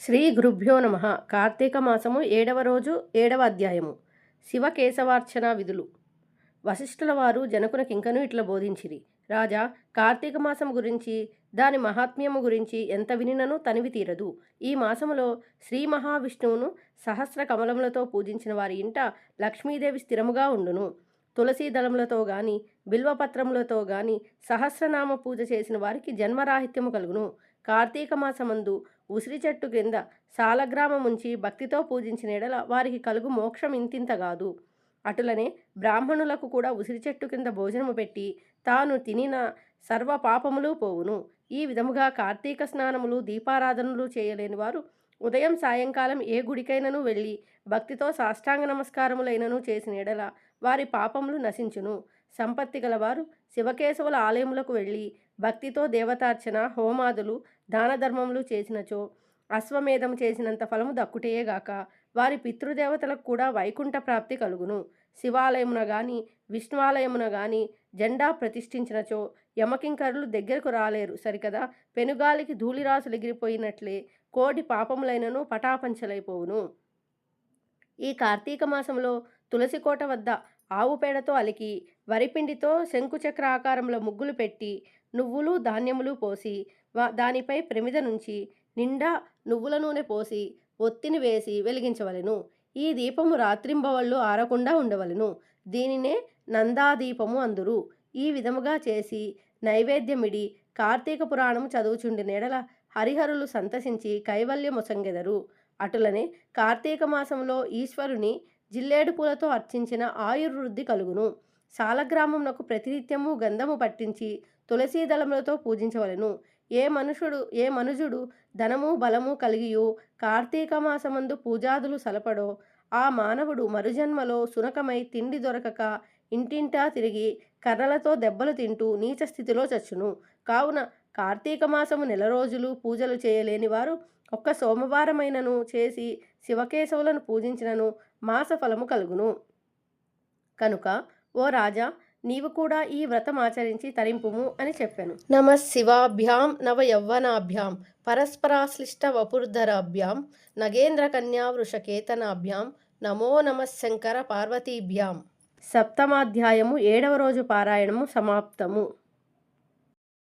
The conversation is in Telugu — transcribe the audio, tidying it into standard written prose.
శ్రీ గురుభ్యో నమ. కార్తీక మాసము 7వ రోజు 7వ అధ్యాయము. శివకేశవార్చన విధులు. వశిష్ఠుల వారు జనకునకింకను ఇట్లా బోధించిరి. రాజా, కార్తీక మాసం గురించి దాని మహాత్మ్యము గురించి ఎంత వినినను తనివి తీరదు. ఈ మాసములో శ్రీ మహావిష్ణువును సహస్ర కమలములతో పూజించిన వారి ఇంట లక్ష్మీదేవి స్థిరముగా ఉండును. తులసీ దళములతో గాని బిల్వపత్రములతో గాని సహస్రనామ పూజ చేసిన వారికి జన్మరాహిత్యము కలుగును. కార్తీక మాసమందు ఉసిరి చెట్టు క్రింద సాలగ్రామముంచి భక్తితో పూజించిన ఎడల వారికి కలుగు మోక్షం ఇంతింతగాదు. అటులనే బ్రాహ్మణులకు కూడా ఉసిరి చెట్టు కింద భోజనము పెట్టి తాను తినిన సర్వ పాపములు పోవును. ఈ విధముగా కార్తీక స్నానములు దీపారాధనలు చేయలేని వారు ఉదయం సాయంకాలం ఏ గుడికైనను వెళ్ళి భక్తితో సాష్టాంగ నమస్కారములైనను చేసిన ఎడల వారి పాపములు నశించును. సంపత్తి గలవారు శివకేశవుల ఆలయములకు వెళ్ళి భక్తితో దేవతార్చన హోమాదులు దానధర్మములు చేసినచో అశ్వమేధం చేసినంత ఫలము దక్కుటేగాక వారి పితృదేవతలకు కూడా వైకుంఠ ప్రాప్తి కలుగును. శివాలయమున గాని విష్ణువాలయమున గాని జెండా ప్రతిష్ఠించినచో యమకింకరులు దగ్గరకు రాలేరు సరికదా. పెనుగాలికి ధూళిరాసులు ఎగిరిపోయినట్లే కోటి పాపములైనను పటాపంచలైపోవును. ఈ కార్తీక మాసంలో తులసికోట వద్ద ఆవు పేడతో అలికి వరిపిండితో శంకుచక్ర ఆకారంలో ముగ్గులు పెట్టి నువ్వులు ధాన్యములు పోసి దానిపై ప్రమిద నుంచి నిండా నువ్వుల నూనె పోసి ఒత్తిని వేసి వెలిగించవలెను. ఈ దీపము రాత్రింబవళ్ళు ఆరకుండా ఉండవలెను. దీనినే నందాదీపము అందురు. ఈ విధముగా చేసి నైవేద్యమిడి కార్తీక పురాణము చదువుచుండి నెడల హరిహరులు సంతసించి కైవల్యమొసంగెదరు. అటులనే కార్తీక మాసంలో ఈశ్వరుని జిల్లేడు పూలతో అర్చించిన ఆయుర్వృద్ధి కలుగును. సాలగ్రామమునకు ప్రతినిత్యము గంధము పట్టించి తులసీ దళములతో పూజించవలెను. ఏ మనుజుడు ధనము బలము కలిగియు కార్తీక మాసమందు పూజాదులు సలపడో ఆ మానవుడు మరుజన్మలో సునకమై తిండి దొరకక ఇంటింటా తిరిగి కర్రలతో దెబ్బలు తింటూ నీచ స్థితిలో చచ్చును. కావున కార్తీక మాసము 1 రోజులు పూజలు చేయలేని వారు ఒక్క సోమవారమైనను చేసి శివకేశవులను పూజించినను మాసఫలము కలుగును. కనుక ఓ రాజా, నీవు కూడా ఈ వ్రతం ఆచరించి తరింపుము అని చెప్పెను. నమ శివాభ్యాం నవ యవ్వనాభ్యాం పరస్పరాశ్లిష్ట వపుర్ధరాభ్యాం నగేంద్ర కన్యా వృషకేతనాభ్యాం నమో నమ శంకర పార్వతీభ్యాం. సప్తమాధ్యాయము 7వ రోజు పారాయణము సమాప్తము.